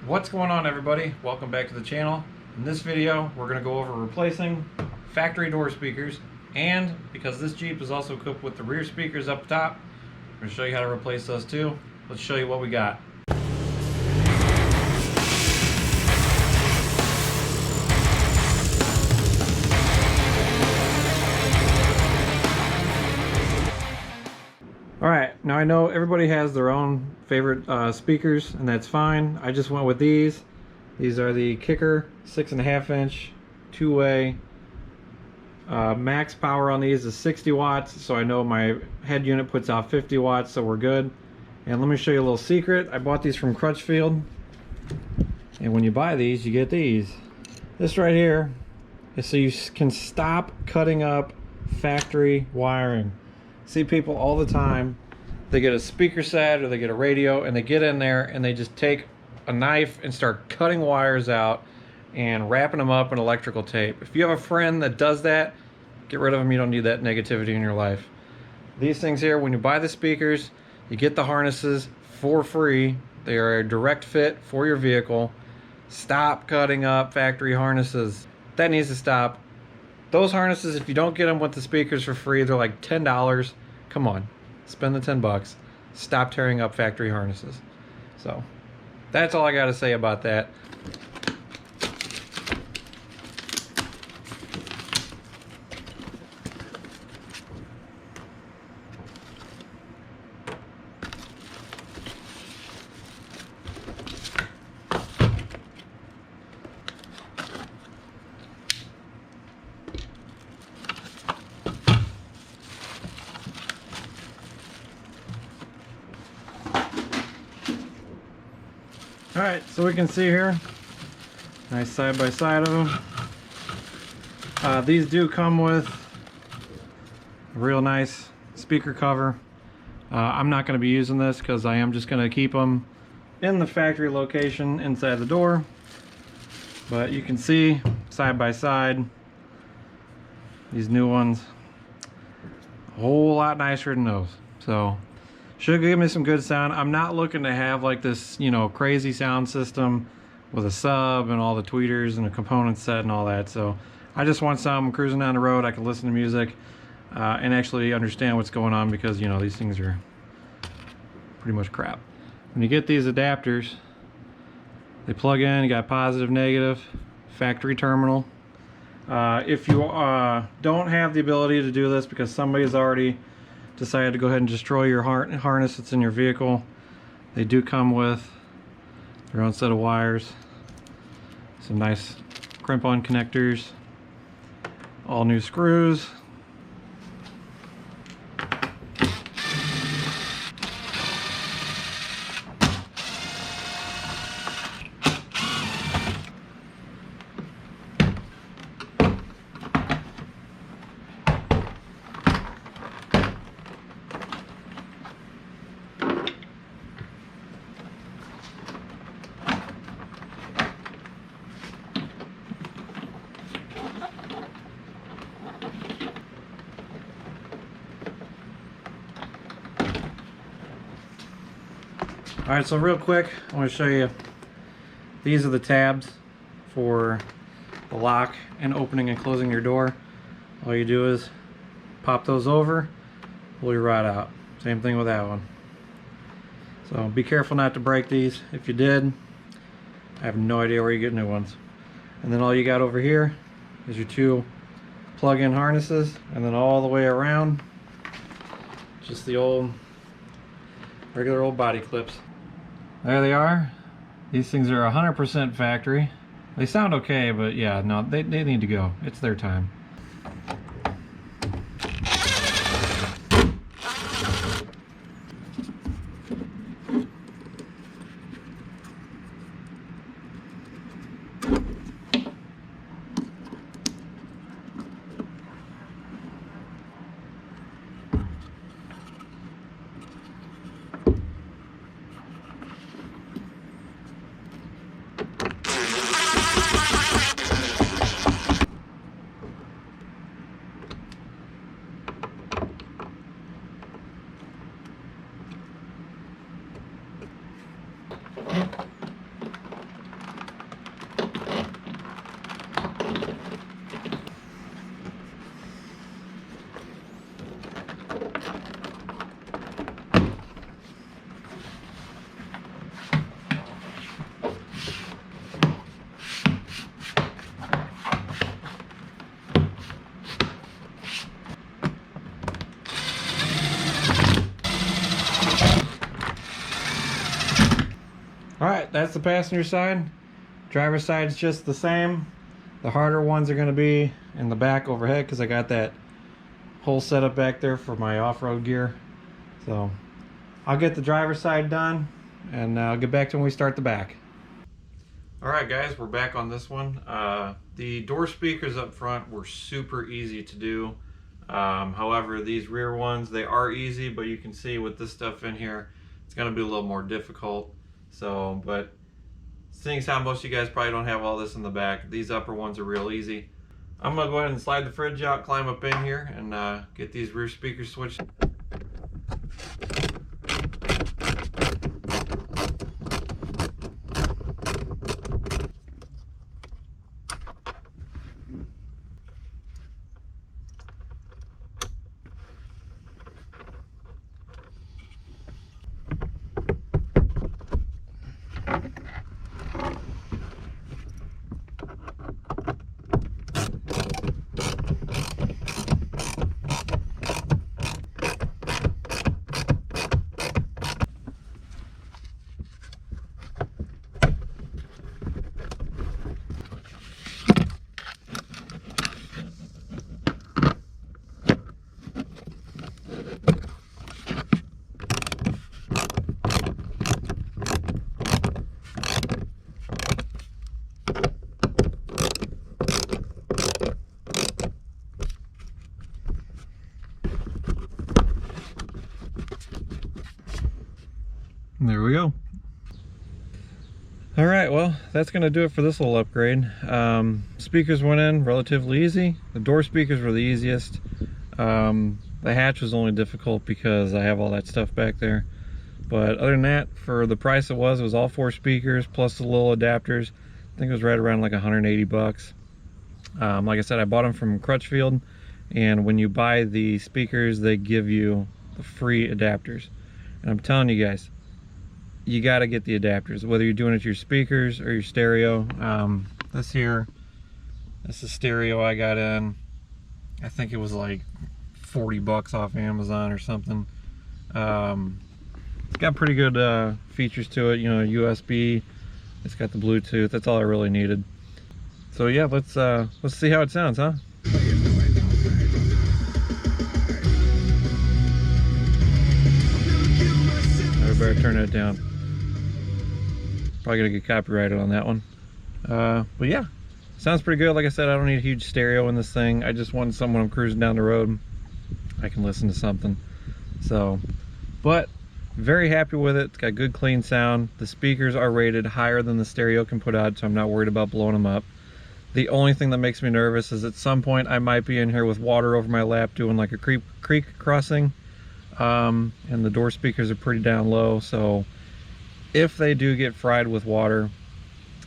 What's going on, everybody? Welcome back to the channel. In this video we're going to go over replacing factory door speakers, and because this Jeep is also equipped with the rear speakers up top, we're going to show you how to replace those too. Let's show you what we got. Alright, now I know everybody has their own favorite speakers, and that's fine. I just went with these. These are the Kicker 6.5 inch two-way. Max power on these is 60 watts, so I know my head unit puts out 50 watts, so we're good. And let me show you a little secret. I bought these from Crutchfield, and when you buy these, you get these. This right here is so you can stop cutting up factory wiring. See people all the time, they get a speaker set or they get a radio and they get in there and they just take a knife and start cutting wires out and wrapping them up in electrical tape. If you have a friend that does that, get rid of them. You don't need that negativity in your life. These things here, when you buy the speakers, you get the harnesses for free. They are a direct fit for your vehicle. Stop cutting up factory harnesses. That needs to stop. Those harnesses, if you don't get them with the speakers for free, they're like $10. Come on, spend the 10 bucks. Stop tearing up factory harnesses. So that's all I got to say about that. Alright, so we can see here, nice side by side of them. These do come with a real nice speaker cover. I'm not going to be using this because I am just going to keep them in the factory location inside the door. But you can see side by side, these new ones, a whole lot nicer than those. So should give me some good sound. I'm not looking to have like this, you know, crazy sound system with a sub and all the tweeters and a component set and all that. So I just want some cruising down the road. I can listen to music and actually understand what's going on, because, you know, these things are pretty much crap. When you get these adapters, they plug in. You got positive, negative, factory terminal. If you don't have the ability to do this because somebody's already decided to go ahead and destroy your harness that's in your vehicle, they do come with their own set of wires, some nice crimp-on connectors, all new screws. Alright, so real quick, I want to show you, these are the tabs for the lock and opening and closing your door. All you do is pop those over, pull your rod out. Same thing with that one. So be careful not to break these. If you did, I have no idea where you get new ones. And then all you got over here is your two plug-in harnesses, and then all the way around, just the old, regular old body clips. There they are. These things are 100% factory. They sound okay, but yeah, no, they need to go. It's their time. that's the passenger side. Driver's side's just the same. The harder ones are going to be in the back overhead because I got that whole setup back there for my off-road gear. So I'll get the driver's side done and I'll get back to when we start the back. Alright guys, we're back on this one. The door speakers up front were super easy to do. However, these rear ones, they are easy, but you can see with this stuff in here, it's going to be a little more difficult. So, but seeing as how most of you guys probably don't have all this in the back, these upper ones are real easy. I'm going to go ahead and slide the fridge out, climb up in here, and get these rear speakers switched. There we go. All right, well, that's gonna do it for this little upgrade. Speakers went in relatively easy. The door speakers were the easiest. The hatch was only difficult because I have all that stuff back there. But other than that, for the price it was all 4 speakers plus the little adapters. I think it was right around like 180 bucks. Like I said, I bought them from Crutchfield, and when you buy the speakers, they give you the free adapters. And I'm telling you guys, you got to get the adapters, whether you're doing it to your speakers or your stereo. This is stereo I got in. I think it was like 40 bucks off Amazon or something. It's got pretty good features to it, you know, USB. It's got the Bluetooth. That's all I really needed. So yeah, let's see how it sounds, huh? I better turn it down. Probably gonna get copyrighted on that one. But yeah, sounds pretty good. Like I said, I don't need a huge stereo in this thing. I just want someone I'm cruising down the road, I can listen to something. So, but very happy with it. It's got good clean sound. The speakers are rated higher than the stereo can put out, so I'm not worried about blowing them up. The only thing that makes me nervous is at some point I might be in here with water over my lap doing like a creek crossing, and the door speakers are pretty down low, so if they do get fried with water,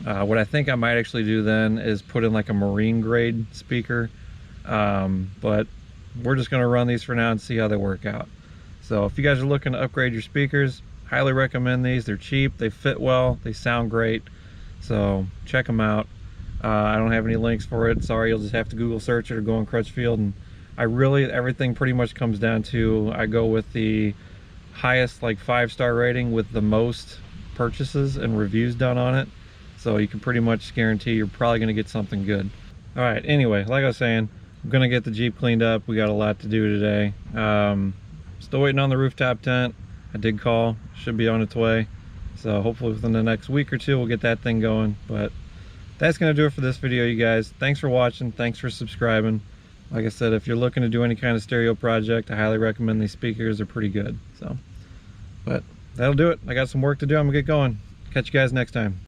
what I think I might actually do then is put in like a marine grade speaker. But we're just going to run these for now and see how they work out. So if you guys are looking to upgrade your speakers, highly recommend these. They're cheap, they fit well, they sound great, so check them out. I don't have any links for it, sorry, you'll just have to Google search it or go on Crutchfield. And everything pretty much comes down to, I go with the highest like 5-star rating with the most purchases and reviews done on it, so you can pretty much guarantee you're probably going to get something good. All right, anyway, like I was saying, I'm gonna get the Jeep cleaned up. We got a lot to do today. Still waiting on the rooftop tent. I did call, should be on its way, so hopefully within the next week or two we'll get that thing going. But that's gonna do it for this video, you guys. Thanks for watching, thanks for subscribing. Like I said, if you're looking to do any kind of stereo project, I highly recommend these speakers. They're pretty good. So, but that'll do it. I got some work to do. I'm gonna get going. Catch you guys next time.